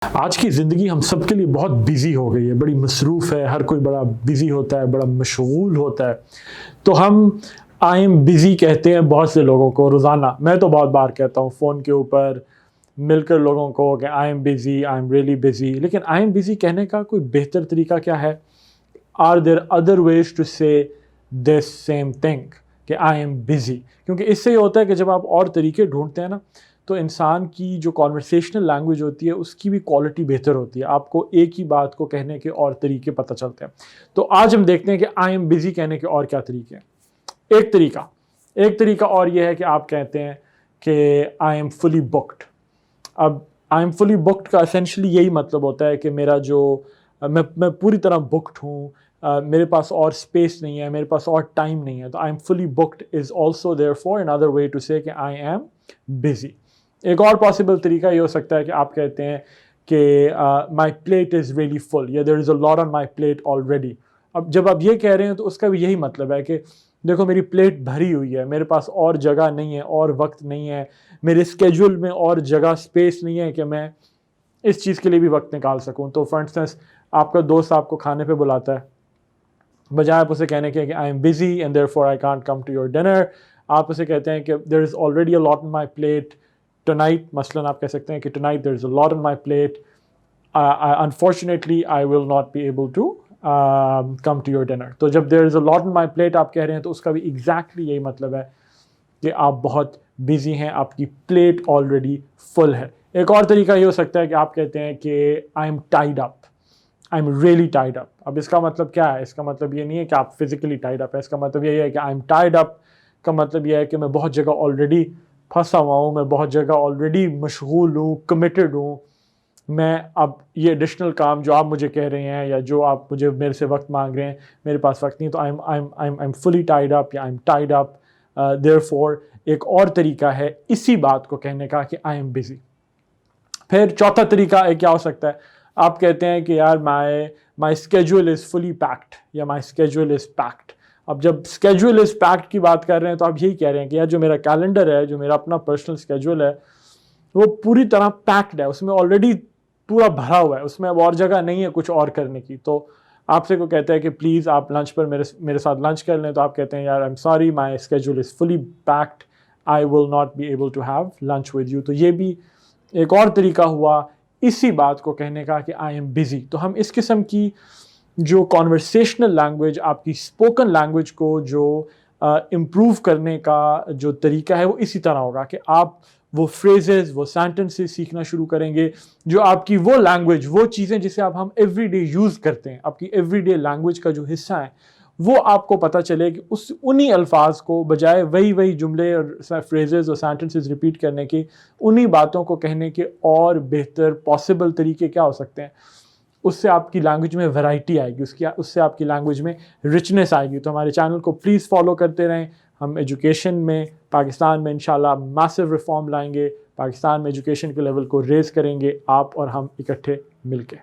आज की ज़िंदगी हम सबके लिए बहुत बिज़ी हो गई है, बड़ी मसरूफ़ है, हर कोई बड़ा बिज़ी होता है, बड़ा मशगूल होता है। तो हम आई एम बिज़ी कहते हैं बहुत से लोगों को रोज़ाना। मैं तो बहुत बार कहता हूँ फ़ोन के ऊपर मिलकर लोगों को कि I am busy, I am really busy. लेकिन आई एम बिज़ी कहने का कोई बेहतर तरीका क्या है? Are there other ways to say this same thing कि आई एम बिज़ी? क्योंकि इससे ये होता है कि जब आप और तरीके ढूँढते हैं ना, तो इंसान की जो कॉन्वर्सेशनल लैंग्वेज होती है उसकी भी क्वालिटी बेहतर होती है। आपको एक ही बात को कहने के और तरीके पता चलते हैं। तो आज हम देखते हैं कि आई एम बिज़ी कहने के और क्या तरीके हैं। एक तरीका और ये है कि आप कहते हैं कि आई एम फुली बुक्ड। अब आई एम फुली बुक्ड का एसेंशियली यही मतलब होता है कि मेरा जो मैं पूरी तरह बुक्ड हूँ, मेरे पास और स्पेस नहीं है, मेरे पास और टाइम नहीं है। तो I am fully booked is also therefore another way to say कि आई एम बिज़ी। एक और पॉसिबल तरीका ये हो सकता है कि आप कहते हैं कि my plate is really full या there is a lot on my plate already. अब जब आप ये कह रहे हैं तो उसका भी यही मतलब है कि देखो मेरी प्लेट भरी हुई है, मेरे पास और जगह नहीं है और वक्त नहीं है, मेरे स्केड्यूल में और जगह स्पेस नहीं है कि मैं इस चीज़ के लिए भी वक्त निकाल सकूं। तो फॉर इंस्टेंस आपका दोस्त आपको खाने पे बुलाता है, बजाय आप उसे कहने के कि I am busy and therefore I can't come to your dinner, आप उसे कहते हैं कि there is already a lot on my plate tonight. मसलन आप कह सकते हैं कि tonight there is a lot on my plate, unfortunately I will not be able to come to your dinner. तो जब there is a lot on my plate आप कह रहे हैं तो उसका भी एग्जैक्टली यही मतलब है कि आप बहुत बिजी हैं, आपकी प्लेट ऑलरेडी फुल है। एक और तरीका ये हो सकता है कि आप कहते हैं कि I am tied up, I am really tied up. अब इसका मतलब क्या है? इसका मतलब ये नहीं है कि आप फिजिकली टाइड अप है, इसका मतलब यही है कि आई एम टाइड अप का मतलब यह है कि मैं बहुत जगह ऑलरेडी फंसा हुआ हूँ, मैं बहुत जगह ऑलरेडी मशगूल हूँ, कमिटेड हूँ। मैं अब ये एडिशनल काम जो आप मुझे कह रहे हैं या जो आप मुझे मेरे से वक्त मांग रहे हैं, मेरे पास वक्त नहीं, तो I am fully tied up या I am tied up. Therefore एक और तरीका है इसी बात को कहने का कि आई एम बिजी। फिर चौथा तरीका क्या हो सकता है? आप कहते हैं कि यार माई स्केड्यूल इज़ फुली पैक्ड या माई स्केड्यूल इज़ पैक्ड। अब जब स्केड्यूल इज़ पैक्ड की बात कर रहे हैं तो आप यही कह रहे हैं कि यार जो मेरा कैलेंडर है, जो मेरा अपना पर्सनल स्केड्यूल है, वो पूरी तरह पैक्ड है, उसमें ऑलरेडी पूरा भरा हुआ है, उसमें अब और जगह नहीं है कुछ और करने की। तो आपसे को कहता है कि प्लीज़ आप लंच पर मेरे साथ लंच कर लें, तो आप कहते हैं यार I am sorry my schedule is fully packed, I will not be able to have lunch with you. तो ये भी एक और तरीका हुआ इसी बात को कहने का कि आई एम बिज़ी। तो हम इस किस्म की जो कॉन्वर्सेशनल लैंग्वेज, आपकी स्पोकन लैंग्वेज को जो इम्प्रूव करने का जो तरीका है वो इसी तरह होगा कि आप वो फ्रेजेस, वो सेंटेंसेस सीखना शुरू करेंगे जो आपकी वो लैंग्वेज, वो चीज़ें जिसे आप हम एवरीडे यूज़ करते हैं, आपकी एवरीडे लैंग्वेज का जो हिस्सा है, वो आपको पता चले कि उस उन्हीं अल्फाज को बजाय वही जुमले और फ्रेजेस और सेंटेंसेस रिपीट करने के, उन्हीं बातों को कहने के और बेहतर पॉसिबल तरीके क्या हो सकते हैं। उससे आपकी लैंग्वेज में वैरायटी आएगी, उससे आपकी लैंग्वेज में रिचनेस आएगी। तो हमारे चैनल को प्लीज़ फॉलो करते रहें। हम एजुकेशन में पाकिस्तान में इंशाल्लाह मैसिव रिफॉर्म लाएंगे, पाकिस्तान में एजुकेशन के लेवल को रेज़ करेंगे, आप और हम इकट्ठे मिलके।